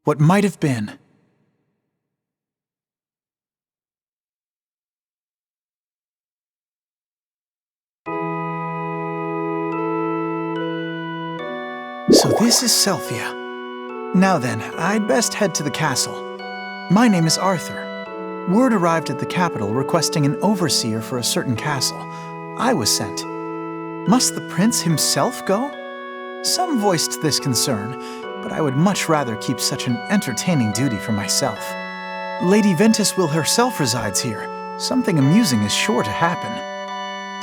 What might have been. So this is Selphia. Now then, I'd best head to the castle. My name is Arthur. Word arrived at the capital requesting an overseer for a certain castle. I was sent. Must the prince himself go? Some voiced this concern, but I would much rather keep such an entertaining duty for myself. Lady Ventiswill herself resides here. Something amusing is sure to happen.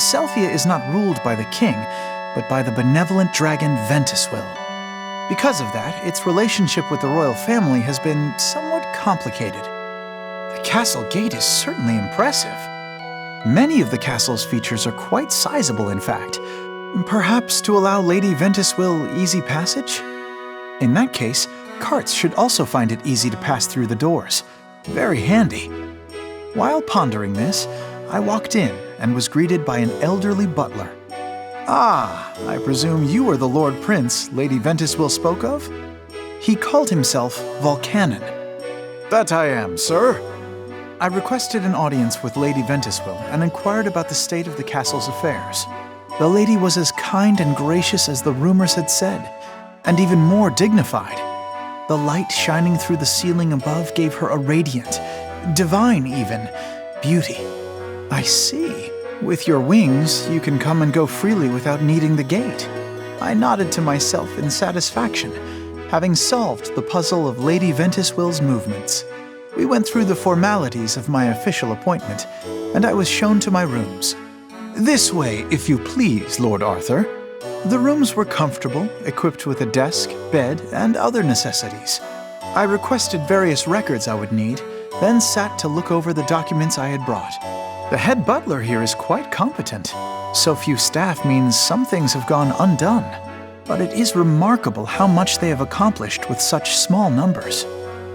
Selphia is not ruled by the king, but by the benevolent dragon Ventiswill. Because of that, its relationship with the royal family has been somewhat complicated. The castle gate is certainly impressive. Many of the castle's features are quite sizable, in fact. Perhaps to allow Lady Ventiswill easy passage? In that case, carts should also find it easy to pass through the doors. Very handy. While pondering this, I walked in and was greeted by an elderly butler. Ah, I presume you are the Lord Prince Lady Ventiswill spoke of? He called himself Volcanon. That I am, sir. I requested an audience with Lady Ventiswill and inquired about the state of the castle's affairs. The lady was as kind and gracious as the rumors had said, and even more dignified. The light shining through the ceiling above gave her a radiant, divine even, beauty. I see. With your wings, you can come and go freely without needing the gate. I nodded to myself in satisfaction, having solved the puzzle of Lady Ventiswill's movements. We went through the formalities of my official appointment, and I was shown to my rooms. This way, if you please, Lord Arthur. The rooms were comfortable, equipped with a desk, bed, and other necessities. I requested various records I would need, then sat to look over the documents I had brought. The head butler here is quite competent. So few staff means some things have gone undone. But it is remarkable how much they have accomplished with such small numbers.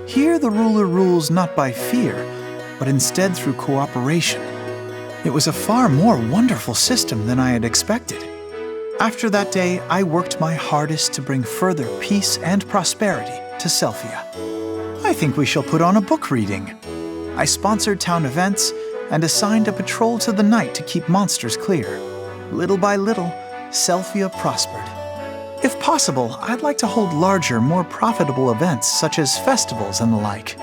Here the ruler rules not by fear, but instead through cooperation. It was a far more wonderful system than I had expected. After that day, I worked my hardest to bring further peace and prosperity to Selphia. I think we shall put on a book reading. I sponsored town events and assigned a patrol to the night to keep monsters clear. Little by little, Selphia prospered. If possible, I'd like to hold larger, more profitable events such as festivals and the like.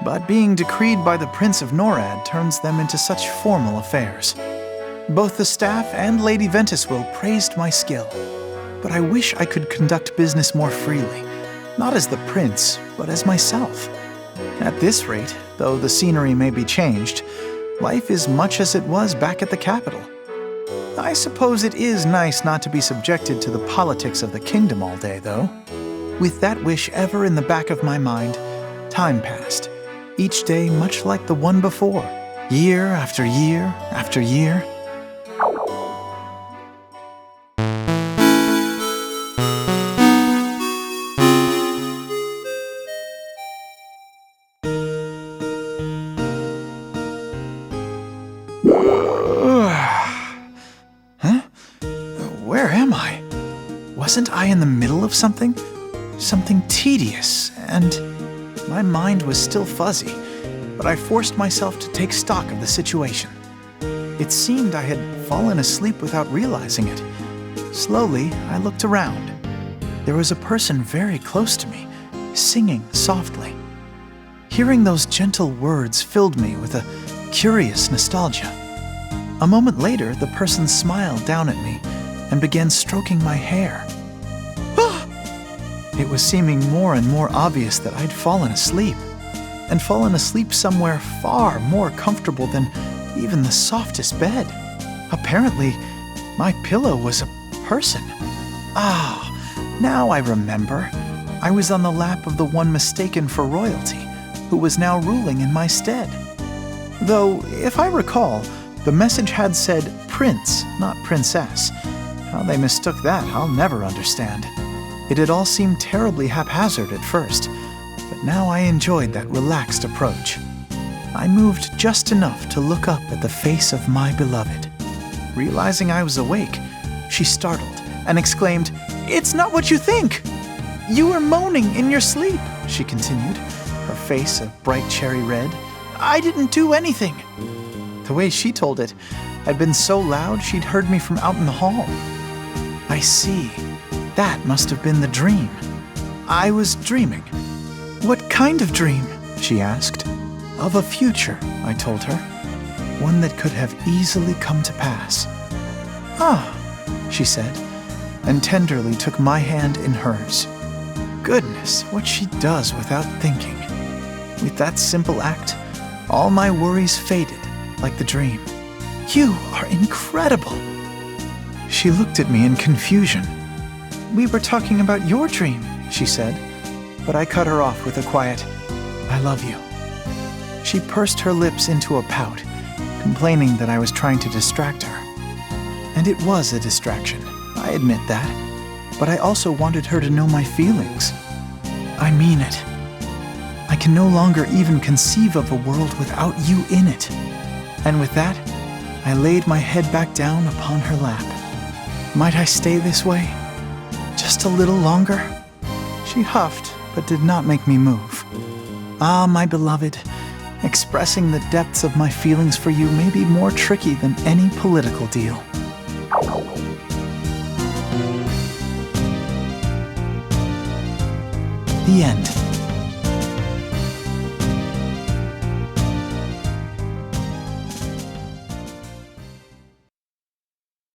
But being decreed by the Prince of Norad turns them into such formal affairs. Both the staff and Lady Ventiswill praised my skill, but I wish I could conduct business more freely, not as the prince, but as myself. At this rate, though the scenery may be changed, life is much as it was back at the capital. I suppose it is nice not to be subjected to the politics of the kingdom all day, though. With that wish ever in the back of my mind, time passed, each day much like the one before, year after year after year. Where am I? Wasn't I in the middle of something? Something tedious, and my mind was still fuzzy, but I forced myself to take stock of the situation. It seemed I had fallen asleep without realizing it. Slowly, I looked around. There was a person very close to me, singing softly. Hearing those gentle words filled me with a curious nostalgia. A moment later, the person smiled down at me and began stroking my hair. It was seeming more and more obvious that I'd fallen asleep, and fallen asleep somewhere far more comfortable than even the softest bed. Apparently, my pillow was a person. Now I remember. I was on the lap of the one mistaken for royalty, who was now ruling in my stead. Though, if I recall, the message had said prince, not princess. How they mistook that, I'll never understand. It had all seemed terribly haphazard at first, but now I enjoyed that relaxed approach. I moved just enough to look up at the face of my beloved. Realizing I was awake, she startled and exclaimed, It's not what you think. You were moaning in your sleep, she continued, her face a bright cherry red. I didn't do anything. The way she told it had been so loud she'd heard me from out in the hall. I see. That must have been the dream. I was dreaming. What kind of dream? She asked. Of a future, I told her. One that could have easily come to pass. Ah, she said, and tenderly took my hand in hers. Goodness, what she does without thinking. With that simple act, all my worries faded, like the dream. You are incredible. She looked at me in confusion. We were talking about your dream, she said, but I cut her off with a quiet, I love you. She pursed her lips into a pout, complaining that I was trying to distract her. And it was a distraction, I admit that, but I also wanted her to know my feelings. I mean it. I can no longer even conceive of a world without you in it. And with that, I laid my head back down upon her lap. Might I stay this way? Just a little longer? She huffed, but did not make me move. Ah, my beloved, expressing the depths of my feelings for you may be more tricky than any political deal. The end.